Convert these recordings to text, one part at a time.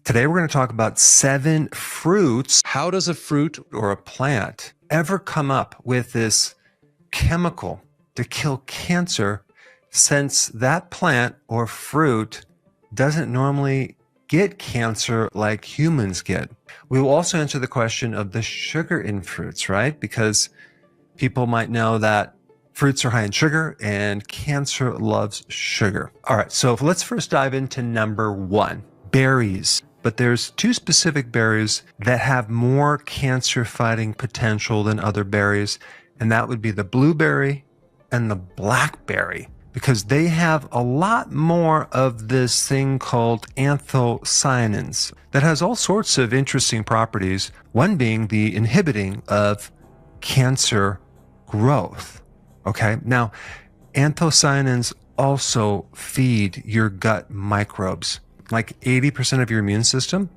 Today we're going to talk about 7 fruits. How does a fruit or a plant ever come up with this chemical to kill cancer, since that plant or fruit doesn't normally get cancer like humans get? We will also answer the question of the sugar in fruits, right? Because people might know that fruits are high in sugar and cancer loves sugar. All right, so let's first dive into number 1, berries. But there's 2 specific berries that have more cancer-fighting potential than other berries, and that would be the blueberry and the blackberry, because they have a lot more of this thing called anthocyanins that has all sorts of interesting properties, one being the inhibiting of cancer growth. Okay, now anthocyanins also feed your gut microbes. Like 80% of your immune system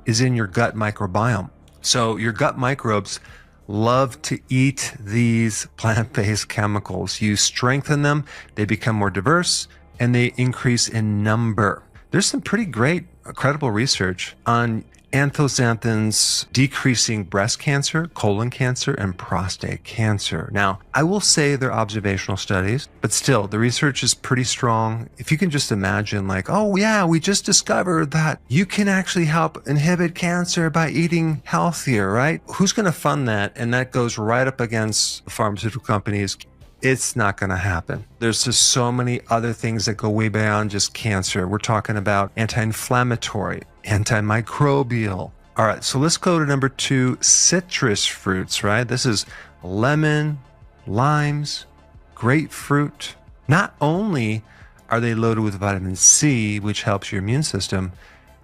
is in your gut microbiome. So your gut microbes love to eat these plant-based chemicals. You strengthen them, they become more diverse, and they increase in number. There's some pretty great, credible research on anthocyanins decreasing breast cancer, colon cancer, and prostate cancer. Now, I will say they're observational studies, but still, the research is pretty strong. If you can just imagine, like, oh yeah, we just discovered that you can actually help inhibit cancer by eating healthier, right? Who's going to fund that? And that goes right up against pharmaceutical companies. It's not going to happen. There's just so many other things that go way beyond just cancer. We're talking about anti-inflammatory, antimicrobial. All right, so let's go to number 2, citrus fruits, right? This is lemon, limes, grapefruit. Not only are they loaded with vitamin C, which helps your immune system,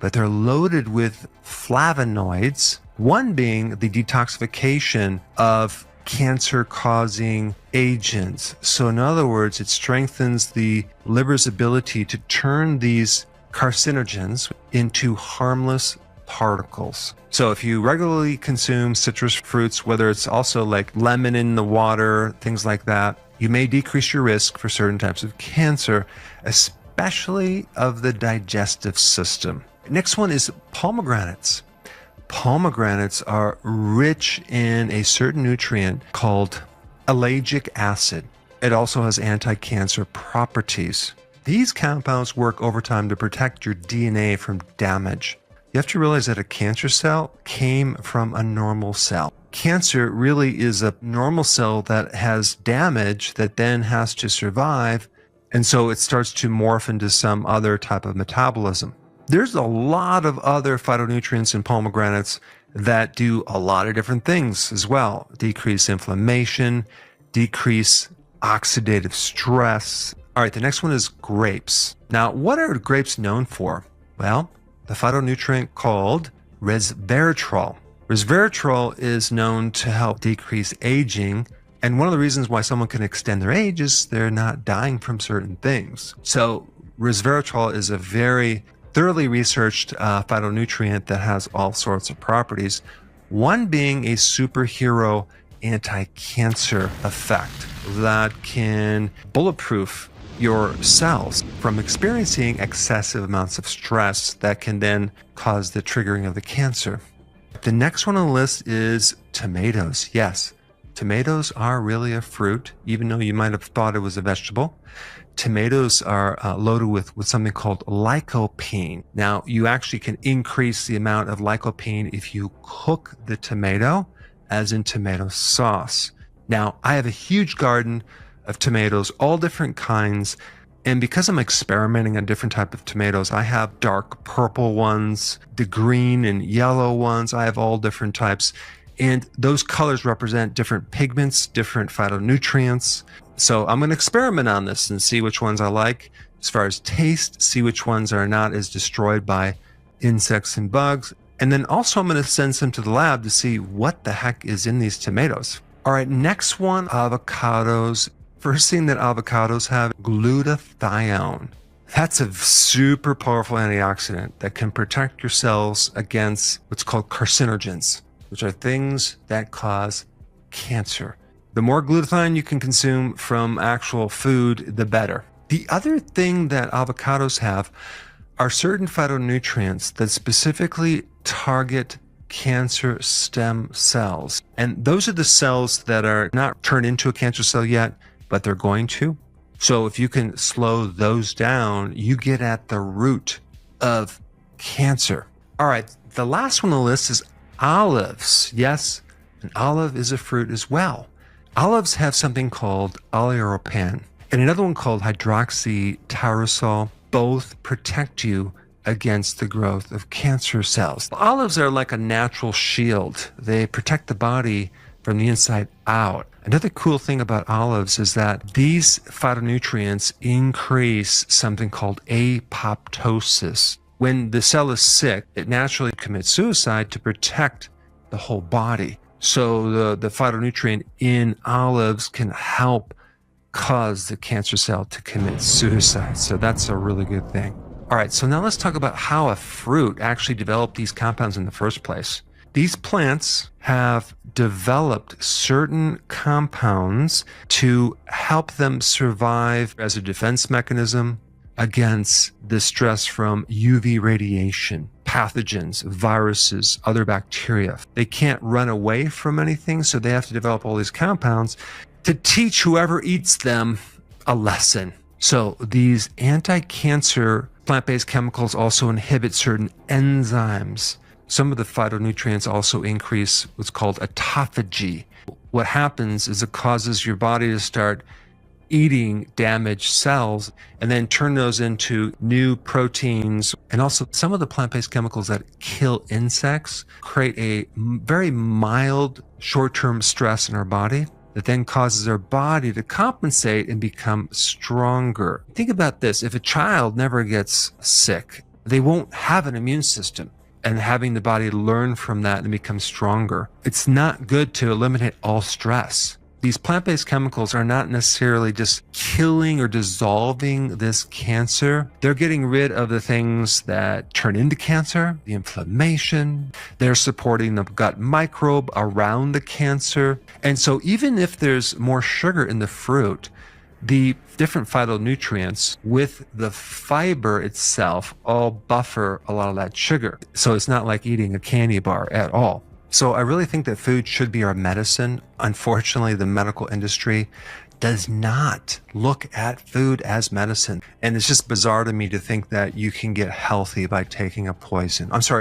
but they're loaded with flavonoids, one being the detoxification of cancer-causing agents. So in other words, it strengthens the liver's ability to turn these carcinogens into harmless particles. So if you regularly consume citrus fruits, whether it's also like lemon in the water, things like that, you may decrease your risk for certain types of cancer, especially of the digestive system. Next one is pomegranates. Pomegranates are rich in a certain nutrient called ellagic acid. It also has anti-cancer properties. These compounds work overtime to protect your DNA from damage. You have to realize that a cancer cell came from a normal cell. Cancer really is a normal cell that has damage that then has to survive, and so it starts to morph into some other type of metabolism. There's a lot of other phytonutrients in pomegranates that do a lot of different things as well. Decrease inflammation, decrease oxidative stress. All right, the next one is grapes. Now, what are grapes known for? Well, the phytonutrient called resveratrol. Resveratrol is known to help decrease aging, and one of the reasons why someone can extend their age is they're not dying from certain things. So resveratrol is a very thoroughly researched phytonutrient that has all sorts of properties, one being a superhero anti-cancer effect that can bulletproof your cells from experiencing excessive amounts of stress that can then cause the triggering of the cancer. The next one on the list is tomatoes. Yes, tomatoes are really a fruit, even though you might have thought it was a vegetable. Tomatoes are loaded with something called lycopene. Now, you actually can increase the amount of lycopene if you cook the tomato, as in tomato sauce. Now, I have a huge garden of tomatoes, all different kinds, and because I'm experimenting on different type of tomatoes, I have dark purple ones, the green and yellow ones. I have all different types, and those colors represent different pigments, different phytonutrients. So I'm going to experiment on this and see which ones I like as far as taste, see which ones are not as destroyed by insects and bugs. And then also I'm going to send some to the lab to see what the heck is in these tomatoes. All right, next one, avocados. First thing that avocados have, glutathione. That's a super powerful antioxidant that can protect your cells against what's called carcinogens, which are things that cause cancer. The more glutathione you can consume from actual food, the better. The other thing that avocados have are certain phytonutrients that specifically target cancer stem cells. And those are the cells that are not turned into a cancer cell yet, but they're going to. So if you can slow those down, you get at the root of cancer. All right, the last one on the list is olives. Yes, an olive is a fruit as well. Olives have something called oleuropein and another one called hydroxytyrosol. Both protect you against the growth of cancer cells. Olives are like a natural shield. They protect the body from the inside out. Another cool thing about olives is that these phytonutrients increase something called apoptosis. When the cell is sick, it naturally commits suicide to protect the whole body. So the phytonutrient in olives can help cause the cancer cell to commit suicide. So that's a really good thing. All right, so now let's talk about how a fruit actually developed these compounds in the first place. These plants have developed certain compounds to help them survive as a defense mechanism against the stress from UV radiation, pathogens, viruses, other bacteria. They can't run away from anything, so they have to develop all these compounds to teach whoever eats them a lesson. So these anti-cancer plant-based chemicals also inhibit certain enzymes. Some of the phytonutrients also increase what's called autophagy. What happens is it causes your body to start eating damaged cells and then turn those into new proteins. And also some of the plant-based chemicals that kill insects create a very mild short-term stress in our body that then causes our body to compensate and become stronger. Think about this. If a child never gets sick, they won't have an immune system. And having the body learn from that and become stronger. It's not good to eliminate all stress. These plant-based chemicals are not necessarily just killing or dissolving this cancer. They're getting rid of the things that turn into cancer, the inflammation. They're supporting the gut microbe around the cancer. And so even if there's more sugar in the fruit, the different phytonutrients with the fiber itself all buffer a lot of that sugar. So it's not like eating a candy bar at all. So I really think that food should be our medicine. Unfortunately, the medical industry does not look at food as medicine. And it's just bizarre to me to think that you can get healthy by taking a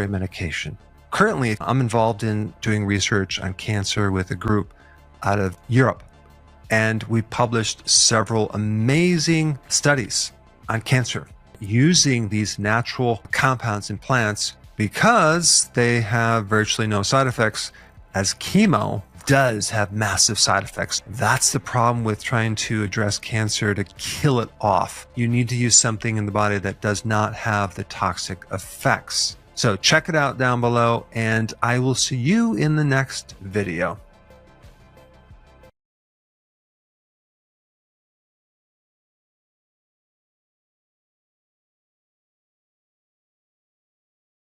medication. Currently, I'm involved in doing research on cancer with a group out of Europe. And we published several amazing studies on cancer using these natural compounds in plants because they have virtually no side effects, as chemo does have massive side effects. That's the problem with trying to address cancer, to kill it off. You need to use something in the body that does not have the toxic effects. So check it out down below, and I will see you in the next video.